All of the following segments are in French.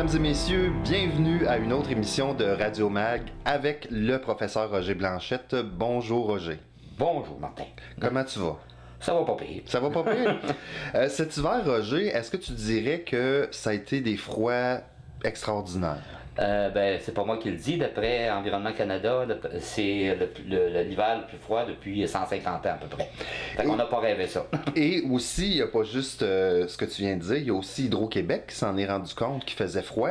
Mesdames et messieurs, bienvenue à une autre émission de Radio Mag avec le professeur Roger Blanchette. Bonjour Roger. Bonjour Martin. Comment tu vas? Ça va pas pire. Ça va pas pire? Cet hiver, Roger, est-ce que tu dirais que ça a été des froids extraordinaires? C'est pas moi qui le dis, d'après Environnement Canada, c'est l'hiver le plus froid depuis 150 ans à peu près. Fait qu'on n'a pas rêvé ça. Et aussi, il n'y a pas juste ce que tu viens de dire, il y a aussi Hydro-Québec qui s'en est rendu compte qu'il faisait froid.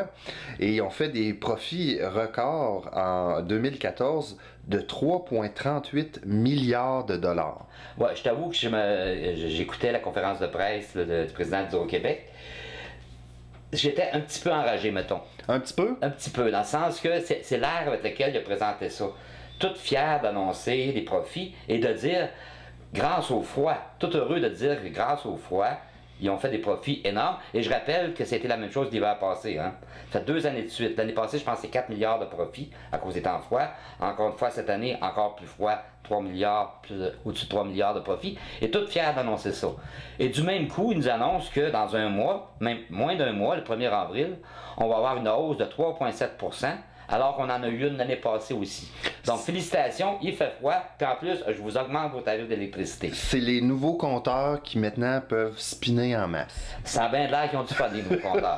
Et ils ont fait des profits records en 2014 de 3,38 milliards de dollars. Ouais, je t'avoue que j'écoutais la conférence de presse du président d'Hydro-Québec. J'étais un petit peu enragé, mettons. Un petit peu? Un petit peu, dans le sens que c'est l'air avec lequel il a présenté ça. Tout fier d'annoncer des profits et de dire, grâce au froid, tout heureux de dire que grâce au froid, ils ont fait des profits énormes. Et je rappelle que c'était la même chose l'hiver passé. Hein. Ça fait 2 années de suite. L'année passée, je pense que c'est 4 milliards de profits à cause des temps froids. Encore une fois, cette année, encore plus froid, 3 milliards, au-dessus de 3 milliards de profits. Et tout fier d'annoncer ça. Et du même coup, ils nous annoncent que dans un mois, même moins d'un mois, le 1er avril, on va avoir une hausse de 3,7 %, alors qu'on en a eu une l'année passée aussi. Donc, félicitations, il fait froid, puis en plus, je vous augmente vos tarifs d'électricité. C'est les nouveaux compteurs qui maintenant peuvent spinner en masse. Ça a bien l'air qu'ils ont dû faire des nouveaux compteurs.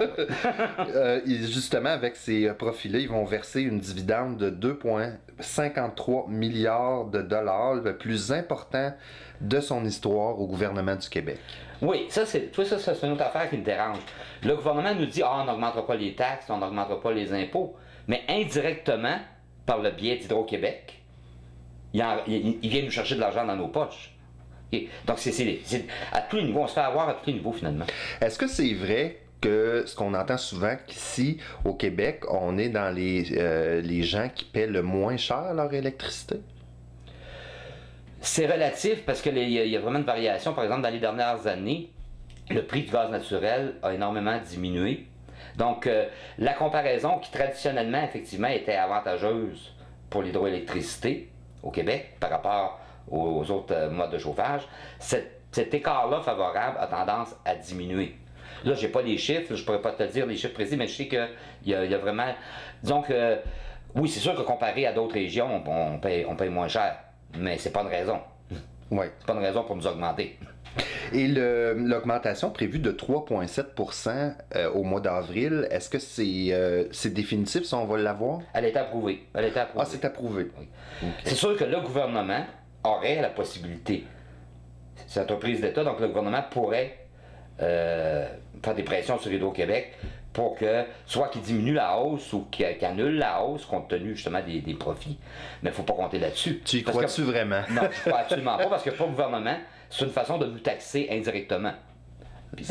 Justement, avec ces profits-là, ils vont verser une dividende de 2,53 milliards de dollars, le plus important de son histoire au gouvernement du Québec. Oui, ça c'est une autre affaire qui me dérange. Le gouvernement nous dit « Ah, on n'augmentera pas les taxes, on n'augmentera pas les impôts », mais indirectement, par le biais d'Hydro-Québec, il vient nous chercher de l'argent dans nos poches. Okay? Donc, c'est à tous les niveaux, on se fait avoir à tous les niveaux finalement. Est-ce que c'est vrai que ce qu'on entend souvent qu'ici, au Québec, on est dans les gens qui paient le moins cher leur électricité? C'est relatif parce qu'il y a vraiment une variation. Par exemple, dans les dernières années, le prix du gaz naturel a énormément diminué. Donc, la comparaison qui traditionnellement, effectivement, était avantageuse pour l'hydroélectricité au Québec par rapport aux autres modes de chauffage, cet écart-là favorable a tendance à diminuer. Là, j'ai pas les chiffres, je pourrais pas te dire les chiffres précis, mais je sais qu'il y a vraiment... Disons que, oui, c'est sûr que comparé à d'autres régions, on paye moins cher, mais c'est pas une raison. Oui. C'est pas une raison pour nous augmenter. Et l'augmentation prévue de 3,7 % au mois d'avril, est-ce que c'est définitif, si on va l'avoir? Elle est approuvée. Ah, c'est approuvé. Oui. Okay. C'est sûr que le gouvernement aurait la possibilité. C'est une entreprise d'État, donc le gouvernement pourrait faire des pressions sur Hydro-Québec pour que, soit qu'il diminue la hausse ou qu'il annule la hausse compte tenu justement des profits. Mais il ne faut pas compter là-dessus. Tu y crois-tu vraiment? Non, je ne crois absolument pas, parce que pour le gouvernement, c'est une façon de nous taxer indirectement. Puis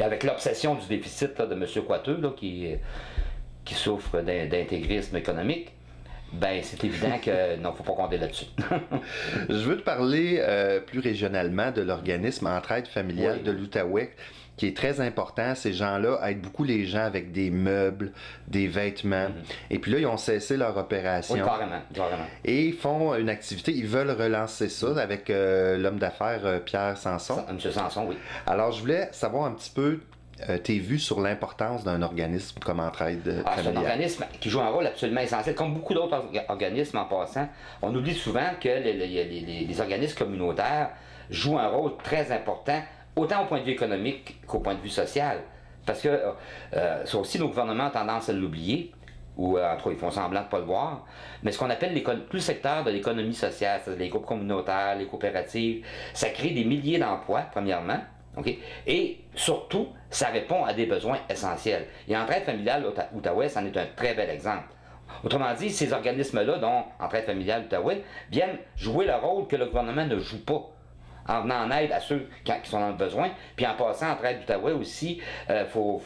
avec l'obsession du déficit là, de M. Coiteux, là, qui souffre d'intégrisme économique, ben c'est évident que non, faut pas compter là-dessus. Je veux te parler plus régionalement de l'organisme Entraide familiale de l'Outaouais, qui est très important. Ces gens-là aident beaucoup les gens avec des meubles, des vêtements. Et puis là, ils ont cessé leur opération. Oui, carrément. Et ils font une activité, ils veulent relancer ça avec l'homme d'affaires Pierre Sanson. Monsieur Sanson, oui. Alors, je voulais savoir un petit peu tes vues sur l'importance d'un organisme comme Entraide familiale. C'est un organisme qui joue un rôle absolument essentiel. Comme beaucoup d'autres organismes en passant, on oublie souvent que les organismes communautaires jouent un rôle très important, autant au point de vue économique qu'au point de vue social. Parce que ça aussi, nos gouvernements ont tendance à l'oublier, ou en tout cas, ils font semblant de ne pas le voir. Mais ce qu'on appelle tout le secteur de l'économie sociale, c'est-à-dire les groupes communautaires, les coopératives, ça crée des milliers d'emplois, premièrement. Okay? Et surtout, ça répond à des besoins essentiels. Et Entraide familiale Outaouais, c'en est un très bel exemple. Autrement dit, ces organismes-là, dont Entraide familiale Outaouais, viennent jouer le rôle que le gouvernement ne joue pas, en venant en aide à ceux qui sont dans le besoin. Puis en passant Entraide d'Outaouais aussi, faut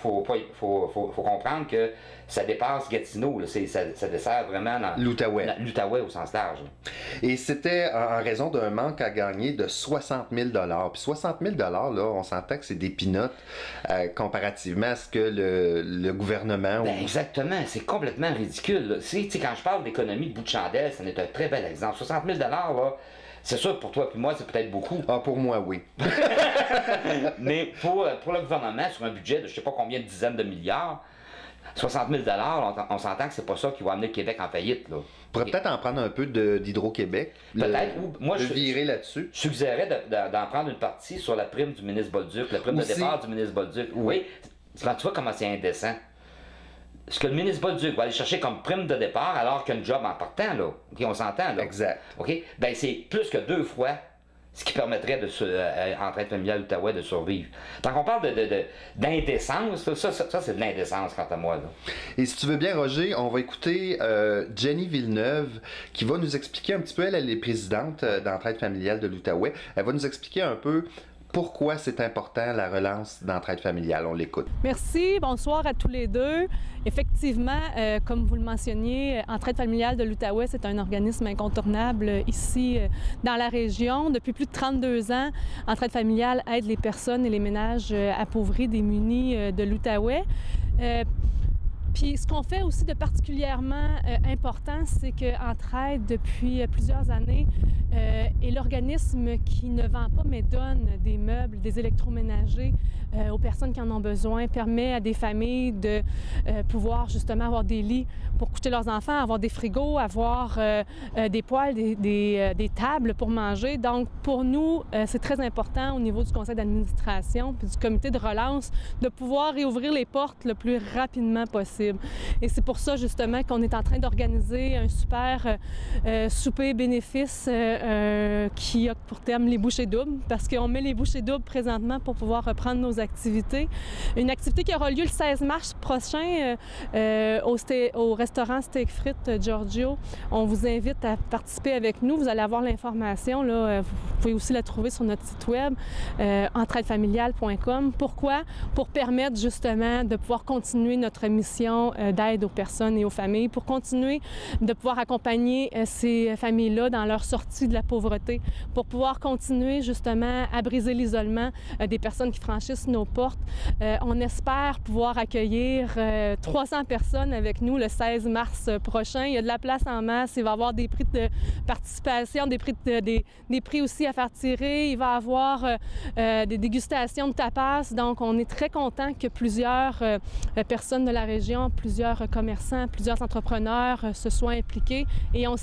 comprendre que ça dépasse Gatineau. Là, ça dessert vraiment l'Outaouais au sens large. Et c'était en raison d'un manque à gagner de 60 000 $. Puis 60 000 $, là, on s'entend que c'est des peanuts comparativement à ce que le gouvernement... Ben exactement, c'est complètement ridicule. Quand je parle d'économie de bout de chandelle, ça est un très bel exemple. 60 000 $, là, c'est sûr, pour toi et moi, c'est peut-être beaucoup. Ah, pour moi, oui. Mais pour le gouvernement, sur un budget de je ne sais pas combien de dizaines de milliards, 60 000 on s'entend que c'est pas ça qui va amener le Québec en faillite. Là. On pourrait peut-être en prendre un peu d'Hydro-Québec. Peut-être. Moi, je virer là-dessus. Je suggérerais d'en prendre une partie sur la prime du ministre Bolduc, la prime de départ du ministre Bolduc. Oui. Tu vois comment c'est indécent. Ce que le ministre Bolduc va aller chercher comme prime de départ alors qu'il y a un job en partant, là. OK, on s'entend, là. Exact. OK? Ben, c'est plus que 2 fois ce qui permettrait en traite familiale d'Outaouais de survivre. Donc on parle d'indécence, ça c'est de l'indécence quant à moi. Là. Et si tu veux bien, Roger, on va écouter Jenny Villeneuve qui va nous expliquer un petit peu, elle est présidente d'Entraide familiale de l'Outaouais, elle va nous expliquer un peu pourquoi c'est important la relance d'entraide familiale. On l'écoute. Merci. Bonsoir à tous les deux. Effectivement, comme vous le mentionniez, Entraide familiale de l'Outaouais, c'est un organisme incontournable ici dans la région. Depuis plus de 32 ans, Entraide familiale aide les personnes et les ménages appauvris, démunis de l'Outaouais. Puis ce qu'on fait aussi de particulièrement important, c'est qu'Entraide, depuis plusieurs années, est l'organisme qui ne vend pas, mais donne des meubles, des électroménagers aux personnes qui en ont besoin, permet à des familles de pouvoir justement avoir des lits pour coucher leurs enfants, avoir des frigos, avoir des poêles, des tables pour manger. Donc pour nous, c'est très important au niveau du conseil d'administration puis du comité de relance de pouvoir réouvrir les portes le plus rapidement possible. Et c'est pour ça, justement, qu'on est en train d'organiser un super souper bénéfice qui a pour terme les bouchées doubles, parce qu'on met les bouchées doubles présentement pour pouvoir reprendre nos activités. Une activité qui aura lieu le 16 mars prochain au restaurant Steak Frites Giorgio. On vous invite à participer avec nous. Vous allez avoir l'information. Là, vous pouvez aussi la trouver sur notre site web, entraidefamiliale.com. Pourquoi? Pour permettre, justement, de pouvoir continuer notre mission d'aide aux personnes et aux familles, pour continuer de pouvoir accompagner ces familles-là dans leur sortie de la pauvreté, pour pouvoir continuer justement à briser l'isolement des personnes qui franchissent nos portes. On espère pouvoir accueillir 300 personnes avec nous le 16 mars prochain. Il y a de la place en masse, il va y avoir des prix de participation, des prix aussi à faire tirer, il va y avoir des dégustations de tapas. Donc on est très content que plusieurs personnes de la région, plusieurs commerçants, plusieurs entrepreneurs se soient impliqués et on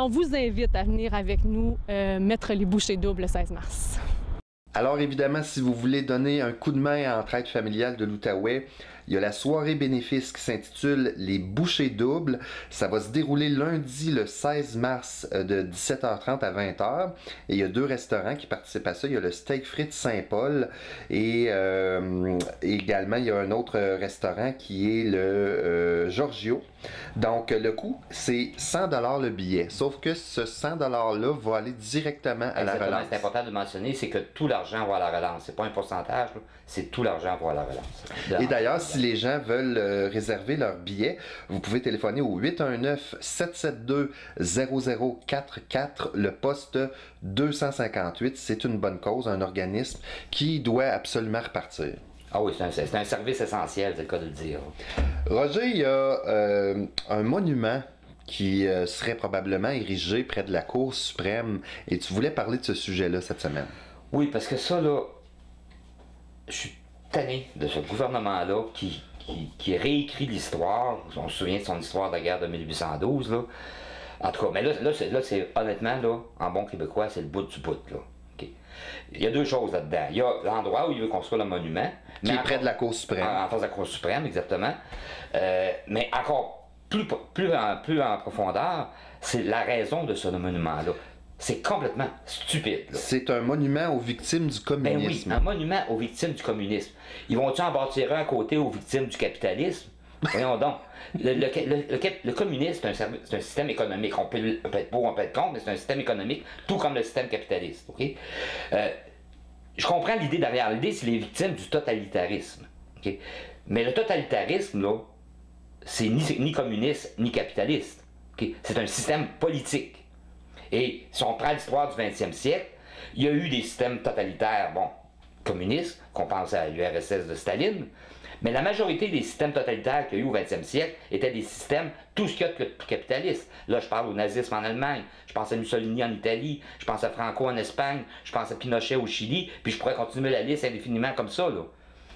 vous invite à venir avec nous mettre les bouchées doubles le 16 mars. Alors évidemment, si vous voulez donner un coup de main à Entraide familiale de l'Outaouais, il y a la soirée bénéfice qui s'intitule Les Bouchées doubles. Ça va se dérouler lundi le 16 mars de 17h30 à 20h. Et il y a 2 restaurants qui participent à ça. Il y a le Steak Frites Saint-Paul et également il y a un autre restaurant qui est le Giorgio. Donc le coût, c'est 100$ le billet. Sauf que ce 100$-là va aller directement à la relance. C'est important de mentionner, c'est que tout l'argent va à la relance. C'est pas un pourcentage, c'est tout l'argent va à la relance. Et d'ailleurs, si les gens veulent réserver leur billet, vous pouvez téléphoner au 819-772-0044, le poste 258. C'est une bonne cause, un organisme qui doit absolument repartir. Ah oui, c'est un service essentiel, c'est le cas de le dire. Roger, il y a un monument qui serait probablement érigé près de la Cour suprême et tu voulais parler de ce sujet-là cette semaine. Oui, parce que ça, là, je suis tanné de ce gouvernement-là qui réécrit l'histoire. On se souvient de son histoire de la guerre de 1812, là. En tout cas, mais là c'est honnêtement, là, en bon québécois, c'est le bout du bout, là. Okay. Il y a 2 choses là-dedans. Il y a l'endroit où il veut construire le monument. Qui est près de la Cour suprême. En face de la Cour suprême, exactement. Mais encore plus en profondeur, c'est la raison de ce monument-là. C'est complètement stupide. Là. C'est un monument aux victimes du communisme. Ben oui, un monument aux victimes du communisme. Ils vont-tu en bâtir un à côté aux victimes du capitalisme? Voyons donc. Le communisme, c'est un système économique. On peut être pour, on peut être contre, mais c'est un système économique, tout comme le système capitaliste. Okay? Je comprends l'idée derrière. L'idée, c'est les victimes du totalitarisme. Okay? Mais le totalitarisme, là, c'est ni communiste, ni capitaliste. Okay? C'est un système politique. Et si on prend l'histoire du 20e siècle, il y a eu des systèmes totalitaires, communistes, qu'on pense à l'URSS de Staline, mais la majorité des systèmes totalitaires qu'il y a eu au 20e siècle étaient des systèmes tout ce qu'il y a de plus capitalistes. Là, je parle au nazisme en Allemagne, je pense à Mussolini en Italie, je pense à Franco en Espagne, je pense à Pinochet au Chili, puis je pourrais continuer la liste indéfiniment comme ça, là.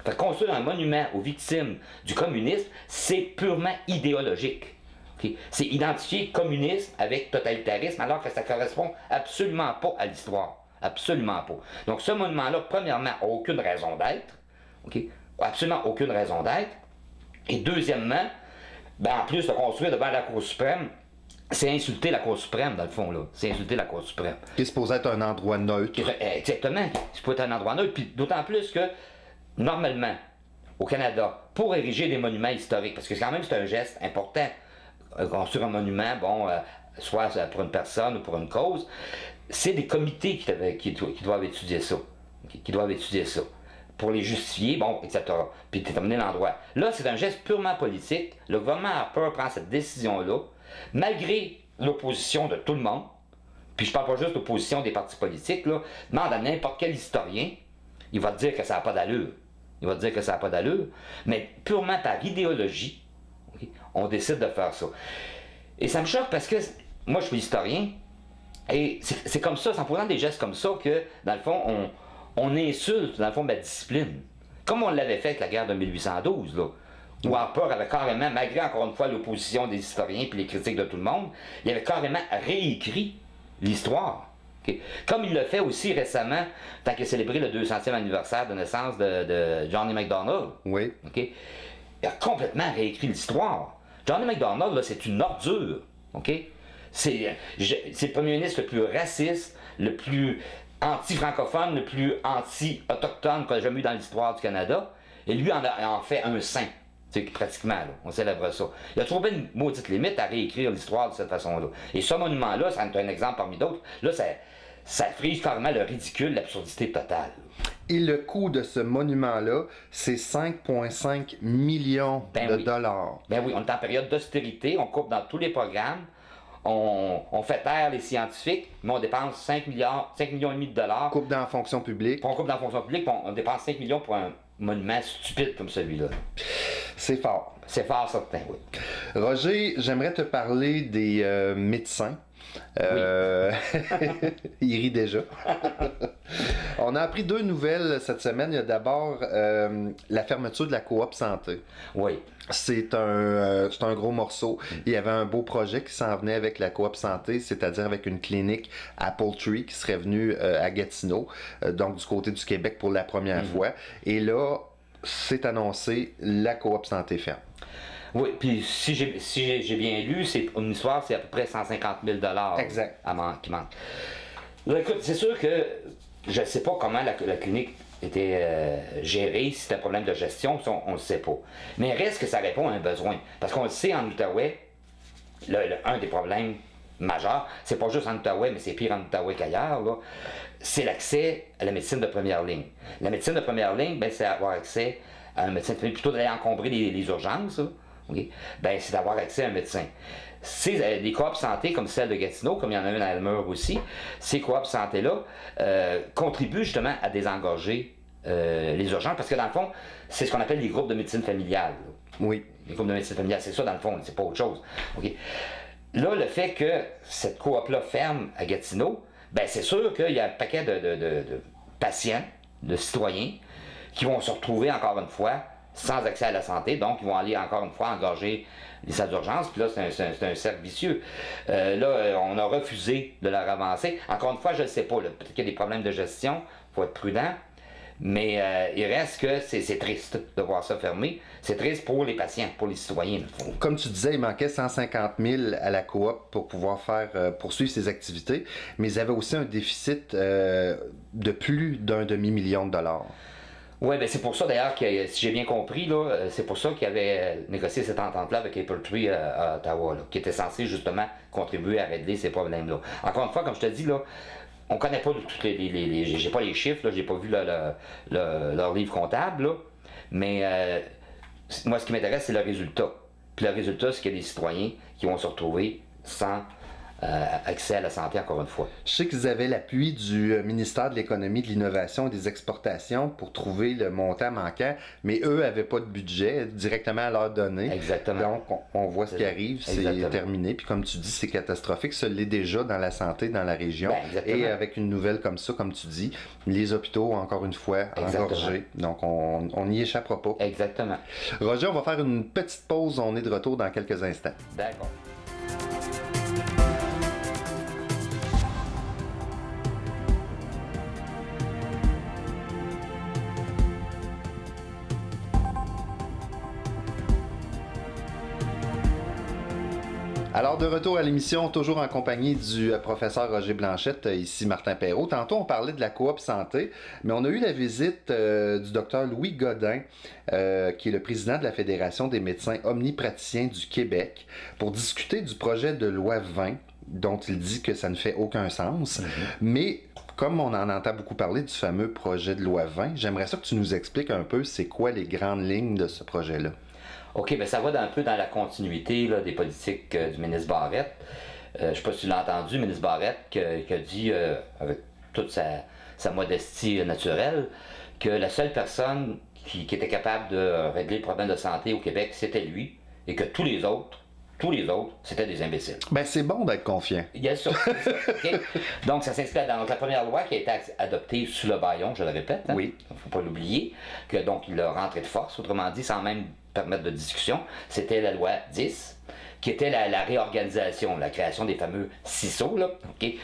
Fait que construire un monument aux victimes du communisme, c'est purement idéologique. Okay? C'est identifier communisme avec totalitarisme, alors que ça ne correspond absolument pas à l'histoire. Absolument pas. Donc ce monument-là, premièrement, n'a aucune raison d'être. Okay? Absolument aucune raison d'être. Et deuxièmement, ben, en plus de construire devant la Cour suprême, c'est insulter la Cour suprême, dans le fond, là. C'est insulter la Cour suprême. Qui est supposé être un endroit neutre. Exactement. C'est supposé être un endroit neutre. Puis d'autant plus que, normalement, au Canada, pour ériger des monuments historiques, parce que quand même, c'est un geste important, construire un monument, bon, soit pour une personne ou pour une cause, c'est des comités qui doivent étudier ça. Qui doivent étudier ça. Pour les justifier, bon, etc. Puis déterminer l'endroit. Là, c'est un geste purement politique. Le gouvernement Harper prend cette décision-là, malgré l'opposition de tout le monde, puis je parle pas juste de l'opposition des partis politiques, là, demande à n'importe quel historien, il va te dire que ça n'a pas d'allure. Il va te dire que ça n'a pas d'allure, mais purement par idéologie, okay, on décide de faire ça. Et ça me choque parce que moi, je suis historien, et c'est comme ça, c'est en posant des gestes comme ça que, dans le fond, on insulte, dans le fond, ma discipline. Comme on l'avait fait avec la guerre de 1812, là, où Harper avait carrément, malgré encore une fois l'opposition des historiens et les critiques de tout le monde, il avait carrément réécrit l'histoire. Okay? Comme il l'a fait aussi récemment, tant qu'il a célébré le 200e anniversaire de naissance de Johnny MacDonald. Oui. Okay? Il a complètement réécrit l'histoire. Johnny MacDonald, là, c'est une ordure. Okay? C'est le premier ministre le plus raciste, le plus anti-francophone, le plus anti-autochtone qu'on a jamais eu dans l'histoire du Canada. Et lui en fait un saint. Pratiquement, là, on célèbre ça. Il a trouvé une maudite limite à réécrire l'histoire de cette façon-là. Et ce monument-là, c'est un exemple parmi d'autres, là, ça frise carrément le ridicule, l'absurdité totale. Et le coût de ce monument-là, c'est 5,5 millions de dollars. Ben oui, on est en période d'austérité, on coupe dans tous les programmes, on fait taire les scientifiques, mais on dépense 5 millions et demi de dollars. Coupe dans la fonction publique. On coupe dans la fonction publique, puis on dépense 5 millions pour un monument stupide comme celui-là. C'est fort. C'est fort, certain, oui. Roger, j'aimerais te parler des médecins. Oui. Il rit déjà. On a appris deux nouvelles cette semaine. Il y a d'abord la fermeture de la coop santé. Oui. C'est un gros morceau. Il y avait un beau projet qui s'en venait avec la coop santé, c'est-à-dire avec une clinique Apple Tree qui serait venue à Gatineau, donc du côté du Québec pour la première fois. Et là, c'est annoncé, la coop santé ferme. Oui, puis si j'ai bien lu, c'est une histoire, c'est à peu près 150 000 exact. Qui manque. Là, écoute, c'est sûr que je ne sais pas comment la clinique était gérée, si c'était un problème de gestion, on ne le sait pas. Mais reste que ça répond à un besoin. Parce qu'on le sait en Outaouais, un des problèmes majeurs, c'est pas juste en Outaouais, mais c'est pire en Outaouais qu'ailleurs, là, c'est l'accès à la médecine de première ligne. La médecine de première ligne, ben, c'est avoir accès à un médecin, plutôt d'aller encombrer les urgences, là. Okay. Ben, c'est d'avoir accès à un médecin. Des coops santé comme celle de Gatineau, comme il y en a une à Elmeur aussi, ces coops santé-là contribuent justement à désengorger les urgences, parce que dans le fond, c'est ce qu'on appelle les groupes de médecine familiale. Là. Oui. Les groupes de médecine familiale, c'est ça dans le fond, c'est pas autre chose. Okay. Là, le fait que cette coop-là ferme à Gatineau, ben c'est sûr qu'il y a un paquet de patients, de citoyens, qui vont se retrouver encore une fois sans accès à la santé, donc ils vont aller encore une fois engorger les salles d'urgence, puis là c'est un cercle vicieux. Là, on a refusé de leur avancer. Encore une fois, je ne sais pas, peut-être qu'il y a des problèmes de gestion, il faut être prudent, mais il reste que c'est triste de voir ça fermé. C'est triste pour les patients, pour les citoyens. Comme tu disais, il manquait 150 000 à la coop pour pouvoir poursuivre ses activités, mais ils avaient aussi un déficit de plus d'1 demi-million de dollars. Oui, ben c'est pour ça d'ailleurs que, si j'ai bien compris, là, c'est pour ça qu'il avait négocié cette entente-là avec Apple Tree à Ottawa, là, qui était censé justement contribuer à régler ces problèmes-là. Encore une fois, comme je te dis, là, on connaît pas toutes j'ai pas les chiffres, là, j'ai pas vu leur livre comptable, là, mais moi ce qui m'intéresse c'est le résultat. Puis le résultat, c'est qu'il y a des citoyens qui vont se retrouver sans accès à la santé, encore une fois. Je sais qu'ils avaient l'appui du ministère de l'Économie, de l'Innovation et des Exportations pour trouver le montant manquant, mais eux n'avaient pas de budget directement à leur donner. Exactement. Donc, on voit ce qui arrive, c'est Exactement. terminé. Puis comme tu dis, c'est catastrophique. Ça l'est déjà dans la santé, dans la région. Et avec une nouvelle comme ça, comme tu dis, les hôpitaux, encore une fois, engorgés. Donc, on n'y échappera pas. Exactement. Roger, on va faire une petite pause. On est de retour dans quelques instants. D'accord. Alors, de retour à l'émission, toujours en compagnie du professeur Roger Blanchette, ici Martin Perrault. Tantôt, on parlait de la coop santé, mais on a eu la visite du docteur Louis Godin, qui est le président de la Fédération des médecins omnipraticiens du Québec, pour discuter du projet de loi 20, dont il dit que ça ne fait aucun sens. Mais comme on en entend beaucoup parler du fameux projet de loi 20, j'aimerais ça que tu nous expliques un peu c'est quoi les grandes lignes de ce projet-là. OK, bien ça va un peu dans la continuité là, des politiques du ministre Barrette. Je ne sais pas si tu l'as entendu, le ministre Barrette qui a dit, avec toute sa modestie naturelle, que la seule personne qui était capable de régler le problème de santé au Québec, c'était lui, et que tous les autres, c'était des imbéciles. Ben c'est bon d'être confiant. Il y a ça. Okay? Donc, ça s'inscrit dans la première loi qui a été adoptée sous le bâillon, je le répète. Hein? Oui. Il ne faut pas l'oublier. Que donc, il a rentré de force, autrement dit, sans même permettre de discussion. C'était la loi 10, qui était la réorganisation, la création des fameux CISO, là, okay?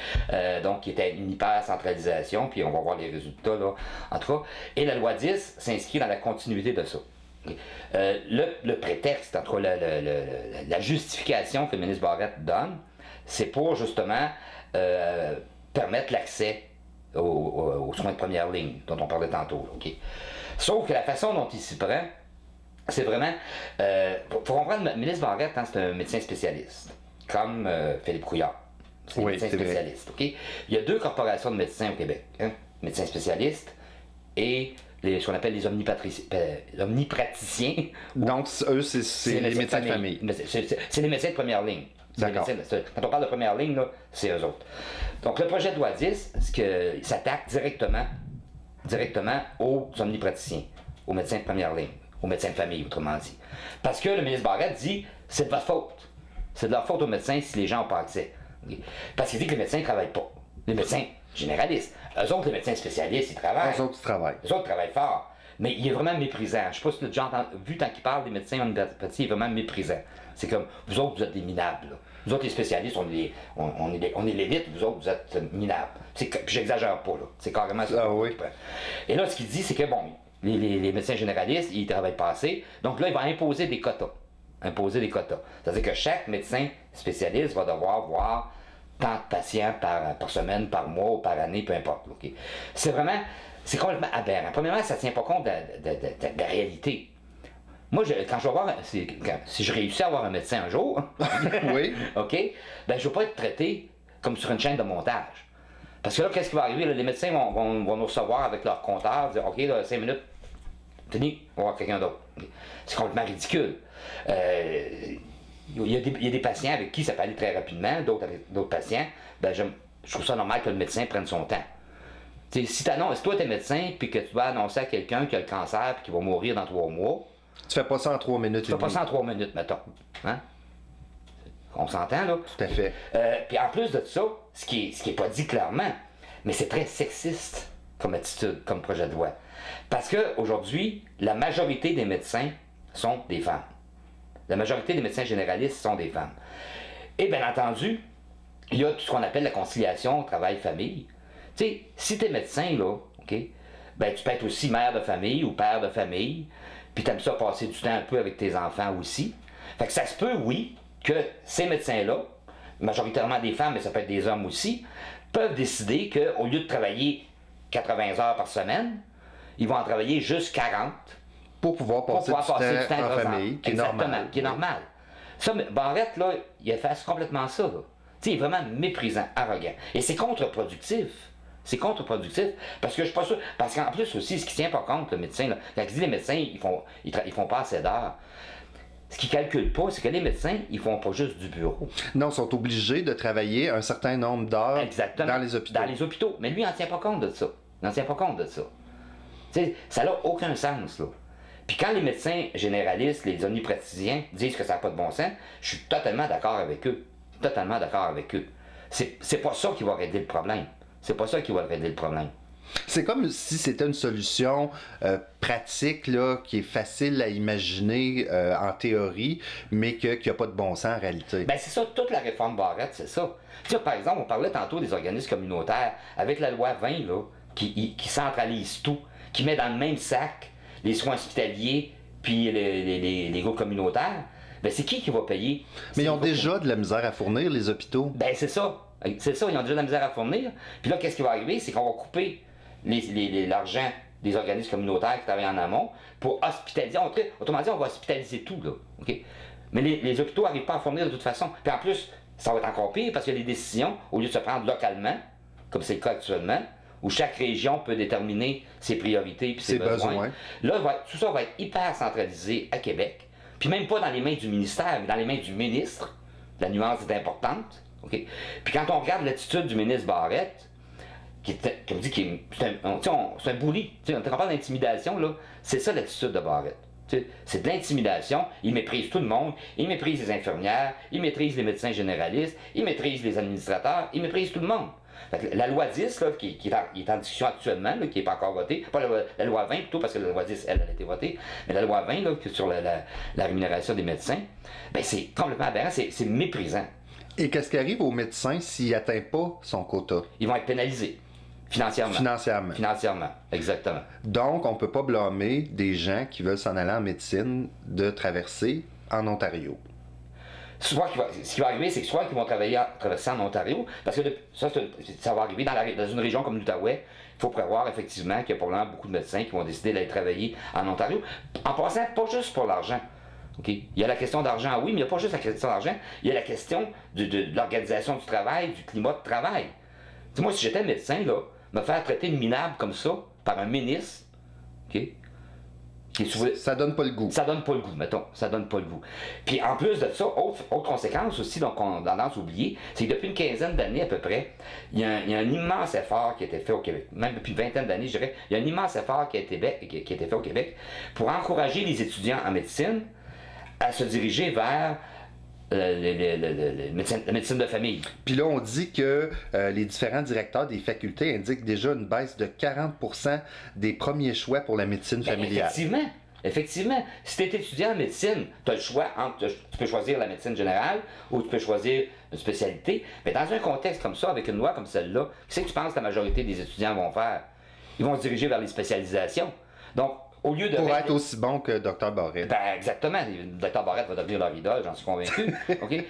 Donc qui était une hyper-centralisation, puis on va voir les résultats, là, en tout cas. Et la loi 10 s'inscrit dans la continuité de ça. Okay? Le prétexte, en tout cas, la justification que le ministre Barrette donne, c'est pour justement permettre l'accès aux soins de première ligne, dont on parlait tantôt. Okay? Sauf que la façon dont il s'y prend, c'est vraiment, pour comprendre, le ministre Barrette, hein, c'est un médecin spécialiste, comme Philippe Couillard. C'est un médecin spécialiste. Okay? Il y a deux corporations de médecins au Québec, hein, médecins spécialistes et ce qu'on appelle les omnipraticiens. Donc, eux, c'est les médecins de famille. C'est les médecins de première ligne. Quand on parle de première ligne, c'est eux autres. Donc, le projet de loi 10, il s'attaque directement aux omnipraticiens, aux médecins de première ligne, aux médecins de famille, autrement dit. Parce que le ministre Barrette dit, c'est de votre faute. C'est de leur faute aux médecins si les gens n'ont pas accès. Parce qu'il dit que les médecins ne travaillent pas. Les médecins généralistes. Eux autres, les médecins spécialistes, ils travaillent. Eux autres, ils travaillent. Eux autres travaillent fort. Mais il est vraiment méprisant. Je ne sais pas si tu as déjà vu tant qu'il parle des médecins omnipraticiens, il est vraiment méprisant. C'est comme, vous autres, vous êtes des minables. Là. Nous autres, les spécialistes, on est l'élite, vous autres, vous êtes minables. Puis j'exagère pas, là. C'est carrément ça. Ah oui. Et là, ce qu'il dit, c'est que, bon, les médecins généralistes, ils travaillent pas assez. Donc là, il va imposer des quotas. C'est-à-dire que chaque médecin spécialiste va devoir voir tant de patients par semaine, par mois ou par année, peu importe. Okay? C'est complètement aberrant. Premièrement, ça ne tient pas compte de la réalité. Moi, quand je vais voir, si je réussis à avoir un médecin un jour, oui. OK, ben, je ne veux pas être traité comme sur une chaîne de montage. Parce que là, qu'est-ce qui va arriver? Là, les médecins vont nous recevoir avec leur compteur, dire OK, là, 5 minutes, fini, on va voir quelqu'un d'autre. C'est complètement ridicule. Il y a des patients avec qui ça peut aller très rapidement, d'autres avec d'autres patients. Ben, je trouve ça normal que le médecin prenne son temps. T'sais, si toi, tu es médecin puis que tu vas annoncer à quelqu'un qui a le cancer et qui va mourir dans 3 mois, tu fais pas ça en 3 minutes. Tu fais pas ça en 3 minutes, mettons. Hein? On s'entend, là? Tout à fait. Puis en plus de ça, ce qui est pas dit clairement, mais c'est très sexiste comme attitude, comme projet de loi. Parce qu'aujourd'hui, la majorité des médecins sont des femmes. La majorité des médecins généralistes sont des femmes. Et bien entendu, il y a tout ce qu'on appelle la conciliation travail-famille. Tu sais, si tu es médecin, là, OK, ben tu peux être aussi mère de famille ou père de famille, puis tu aimes ça passer du temps un peu avec tes enfants aussi. Fait que ça se peut, oui, que ces médecins-là, majoritairement des femmes, mais ça peut être des hommes aussi, peuvent décider qu'au lieu de travailler 80 heures par semaine, ils vont en travailler juste 40 pour pouvoir passer du temps en famille, qui est normal. Qui est normal. Ça, Barrette, là, il fait complètement ça. Tu sais, il est vraiment méprisant, arrogant. Et c'est contre-productif. C'est contre-productif parce que je suis pas sûr. Parce qu'en plus aussi, ce qui tient pas compte, le médecin, là, quand il dit les médecins, ils font pas assez d'heures. ce qu'ils ne calculent pas, c'est que les médecins, ils font pas juste du bureau. Non, ils sont obligés de travailler un certain nombre d'heures dans les hôpitaux. Dans les hôpitaux. Mais lui, il n'en tient pas compte de ça. Il n'en tient pas compte de ça. T'sais, ça n'a aucun sens, là. Puis quand les médecins généralistes, les omnipraticiens disent que ça n'a pas de bon sens, je suis totalement d'accord avec eux. Totalement d'accord avec eux. C'est pas ça qui va régler le problème. C'est pas ça qui va régler le problème. C'est comme si c'était une solution pratique là, qui est facile à imaginer en théorie, mais qui n'a pas de bon sens en réalité. Ben c'est ça, toute la réforme Barrette, c'est ça. Tu sais, par exemple, on parlait tantôt des organismes communautaires. Avec la loi 20, là, qui centralise tout, qui met dans le même sac les soins hospitaliers puis les groupes communautaires, ben c'est qui va payer? Mais ils ont déjà de la misère à fournir, les hôpitaux. Ben c'est ça. C'est ça, ils ont déjà de la misère à fournir. Puis là, qu'est-ce qui va arriver? C'est qu'on va couper l'argent des organismes communautaires qui travaillent en amont pour hospitaliser. Autrement dit, on va hospitaliser tout, là. Okay? Mais les hôpitaux n'arrivent pas à fournir de toute façon. Puis en plus, ça va être encore pire parce qu'il y a des décisions, au lieu de se prendre localement, comme c'est le cas actuellement, où chaque région peut déterminer ses priorités et ses besoins. Là, tout ça va être hyper centralisé à Québec. Puis même pas dans les mains du ministère, mais dans les mains du ministre. La nuance est importante. Okay? Puis quand on regarde l'attitude du ministre Barrette, comme dit, c'est un bully. Quand on parle d'intimidation, c'est ça l'attitude de Barrette. C'est de l'intimidation. Il méprise tout le monde. Il méprise les infirmières. Il méprise les médecins généralistes. Il méprise les administrateurs. Il méprise tout le monde. La loi 10, là, qui est en discussion actuellement, là, qui n'est pas encore votée, pas la loi 20 plutôt, parce que la loi 10, elle a été votée, mais la loi 20, là, sur la rémunération des médecins, ben, c'est complètement aberrant, c'est méprisant. Et qu'est-ce qui arrive aux médecins s'il n'atteint pas son quota? Ils vont être pénalisés. Financièrement. Financièrement, exactement. Donc, on ne peut pas blâmer des gens qui veulent s'en aller en médecine de traverser en Ontario. Ce qui va arriver, c'est que soit qu'ils vont traverser en Ontario, parce que ça va arriver dans une région comme l'Outaouais. Il faut prévoir effectivement qu'il y a probablement beaucoup de médecins qui vont décider d'aller travailler en Ontario. En passant, pas juste pour l'argent. Okay? Il y a la question d'argent, oui, mais il n'y a pas juste la question d'argent. Il y a la question de l'organisation du travail, du climat de travail. T'sais, moi, si j'étais médecin, là, me faire traiter de minable comme ça par un ministre, okay? Ça donne pas le goût. Ça donne pas le goût, mettons. Ça donne pas le goût. Puis en plus de ça, autre conséquence aussi, donc on a tendance à oublier, c'est que depuis une quinzaine d'années à peu près, il y a un immense effort qui a été fait au Québec. Même depuis une vingtaine d'années, je dirais, il y a un immense effort qui a été fait au Québec pour encourager les étudiants en médecine à se diriger vers la médecine de famille. Puis là, on dit que les différents directeurs des facultés indiquent déjà une baisse de 40% des premiers choix pour la médecine familiale. Effectivement. Si tu es étudiant en médecine, tu as le choix entre. Tu peux choisir la médecine générale ou tu peux choisir une spécialité. Mais dans un contexte comme ça, avec une loi comme celle-là, qu'est-ce que tu penses que la majorité des étudiants vont faire? Ils vont se diriger vers les spécialisations. Donc, au lieu de pour être aussi bon que Dr Barrette. Ben, exactement. Dr Barrette va devenir leur idole, j'en suis convaincu. Okay?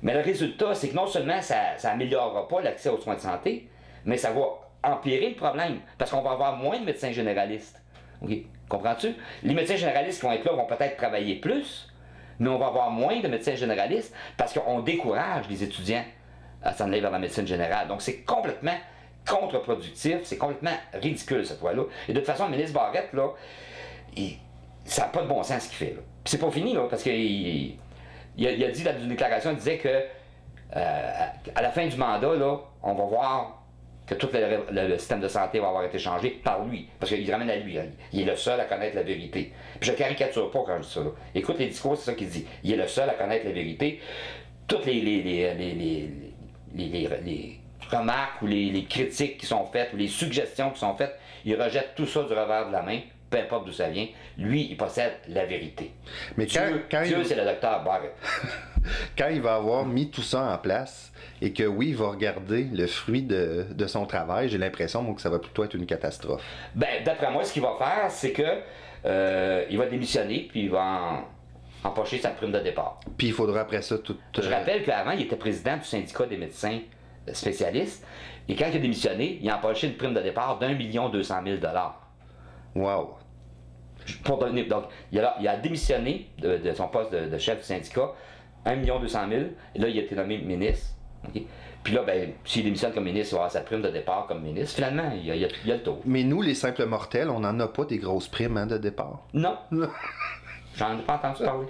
Mais le résultat, c'est que non seulement ça n'améliorera pas l'accès aux soins de santé, mais ça va empirer le problème. Parce qu'on va avoir moins de médecins généralistes. Okay? Comprends-tu? Les médecins généralistes qui vont être là vont peut-être travailler plus, mais on va avoir moins de médecins généralistes parce qu'on décourage les étudiants à s'en aller vers la médecine générale. Donc c'est complètement contre-productif, c'est complètement ridicule cette loi-là. Et de toute façon, le ministre Barrette, là, ça n'a pas de bon sens ce qu'il fait. Puis c'est pas fini, là, parce qu'il a dit dans une déclaration, il disait que à la fin du mandat, là, on va voir que tout le système de santé va avoir été changé par lui. Parce qu'il ramène à lui. Hein. Il est le seul à connaître la vérité. Puis je caricature pas quand je dis ça. Là. Écoute les discours, c'est ça qu'il dit. Il est le seul à connaître la vérité. Toutes les remarques ou les critiques qui sont faites ou les suggestions qui sont faites, il rejette tout ça du revers de la main, peu importe d'où ça vient. Lui, il possède la vérité. Mais Dieu, c'est le docteur Barrette. Quand il va avoir mis tout ça en place et que oui, il va regarder le fruit de son travail, j'ai l'impression que ça va plutôt être une catastrophe. Ben, d'après moi, ce qu'il va faire, c'est que il va démissionner puis il va empocher sa prime de départ. Puis il faudra après ça tout... Je rappelle qu'avant, il était président du syndicat des médecins spécialistes et quand il a démissionné, il a empoché une prime de départ d'1 200 000 $. Wow! Donc, il a démissionné de son poste de chef du syndicat, 1 200 000 $, et là, il a été nommé ministre. Okay? Puis là, ben, s'il démissionne comme ministre, il va avoir sa prime de départ comme ministre. Finalement, il y a le tour. Mais nous, les simples mortels, on n'en a pas des grosses primes de départ. Non. J'en ai pas entendu parler.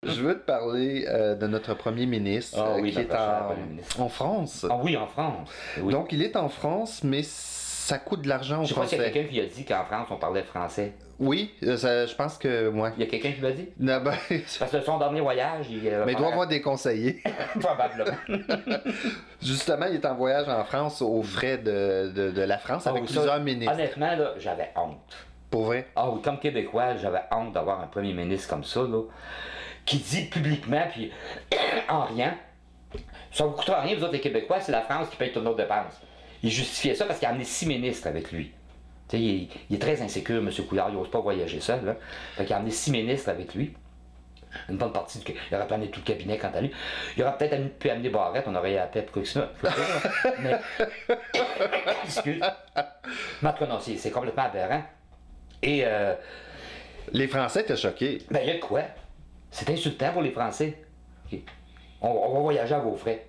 Je veux te parler de notre premier ministre Oui, qui est notre cher premier ministre. en France. Ah oui, en France. Oui. Donc, il est en France, mais ça coûte de l'argent aux Je sais pas s'il y a Français. quelqu'un qui a dit qu'en France, on parlait français. Oui, je pense que moi. Il y a quelqu'un qui l'a dit? Non, ben, Parce que son dernier voyage, mais il doit avoir des conseillers. Probablement. Justement, il est en voyage en France aux frais de la France avec oui, ça, plusieurs ministres. Honnêtement, là, j'avais honte. Pour vrai? Ah oui, comme Québécois, j'avais honte d'avoir un premier ministre comme ça, là, qui dit publiquement, puis en riant, ça vous coûtera rien, vous autres les Québécois, c'est la France qui paye toutes nos dépenses. Il justifiait ça parce qu'il a amené 6 ministres avec lui. Tu sais, il est très insécure, M. Couillard, il n'ose pas voyager seul. Là. Fait qu'il a amené 6 ministres avec lui. Une bonne partie du... Il aurait pu amener tout le cabinet quant à lui. Il aurait peut-être pu amener Barrette, on aurait eu la paix pour ça. Mais... Excuse. Mais en tout cas, non, c'est complètement aberrant. Et... Les Français étaient choqués. Ben, il y a de quoi? C'est insultant pour les Français. Okay. On va voyager à vos frais.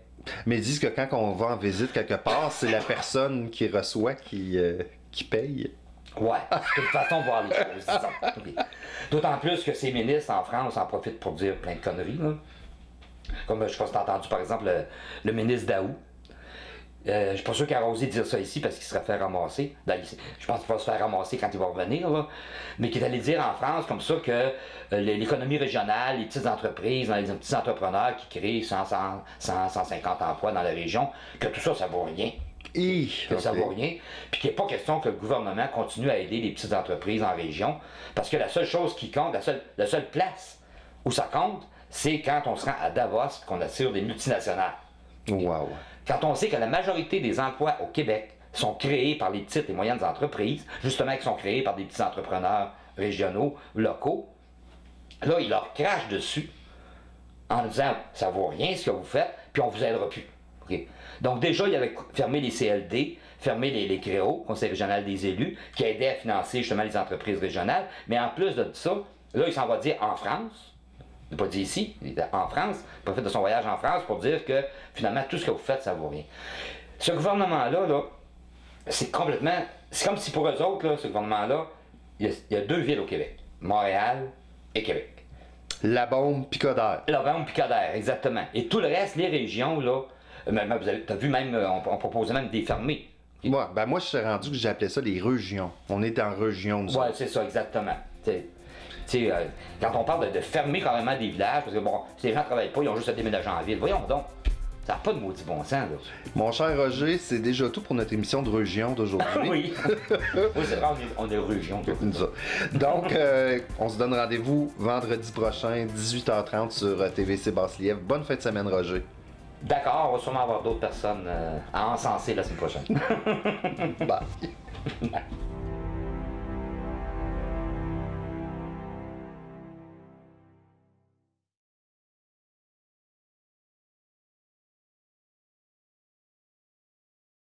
Mais ils disent que quand on va en visite quelque part, c'est la personne qui reçoit qui paye. Ouais, c'est une façon de voir les choses, disons. Okay. D'autant plus que ces ministres en France en profitent pour dire plein de conneries. Là. Comme je sais pas si t'as entendu par exemple le ministre Daou. Je suis pas sûr qu'il a osé dire ça ici parce qu'il serait fait ramasser. Je pense qu'il va se faire ramasser quand il va revenir. Là. Mais qu'il est allé dire en France comme ça que l'économie régionale, les petites entreprises, les petits entrepreneurs qui créent 150 emplois dans la région, que tout ça, ça vaut rien. Que ça vaut rien. Puis qu'il n'est pas question que le gouvernement continue à aider les petites entreprises en région. Parce que la seule chose qui compte, la seule place où ça compte, c'est quand on se rend à Davos qu'on assure des multinationales. Wow. Quand on sait que la majorité des emplois au Québec sont créés par les petites et moyennes entreprises, justement qui sont créés par des petits entrepreneurs régionaux, locaux, là, ils leur crachent dessus en disant « ça vaut rien ce que vous faites, puis on vous aidera plus. Okay. » Donc déjà, il avait fermé les CLD, fermé les CREO, Conseil régional des élus, qui aidaient à financer justement les entreprises régionales, mais en plus de ça, là, il s'en va dire en France, il n'a pas dit ici, il était en France, il profite de son voyage en France pour dire que finalement tout ce que vous faites, ça vaut rien. Ce gouvernement-là, là, c'est complètement. C'est comme si pour eux autres, là, ce gouvernement-là, il y a 2 villes au Québec, Montréal et Québec. La bombe Picodère. La bombe Picodère, exactement. Et tout le reste, les régions, là, tu as vu même, on proposait même de les fermer. Moi, je suis rendu que j'appelais ça les régions. On est en région, nous. Ouais, c'est ça, exactement. Quand on parle de fermer carrément des villages, parce que bon, si les gens ne travaillent pas, ils ont juste à déménager en ville. Voyons donc, ça n'a pas de maudit bon sens, là. Mon cher Roger, c'est déjà tout pour notre émission de région d'aujourd'hui. Oui. Oui, c'est vrai, on est région. Donc, on se donne rendez-vous vendredi prochain, 18h30 sur TVC Basse-Lièvre. Bonne fin de semaine, Roger. D'accord, on va sûrement avoir d'autres personnes à encenser la semaine prochaine. Bye.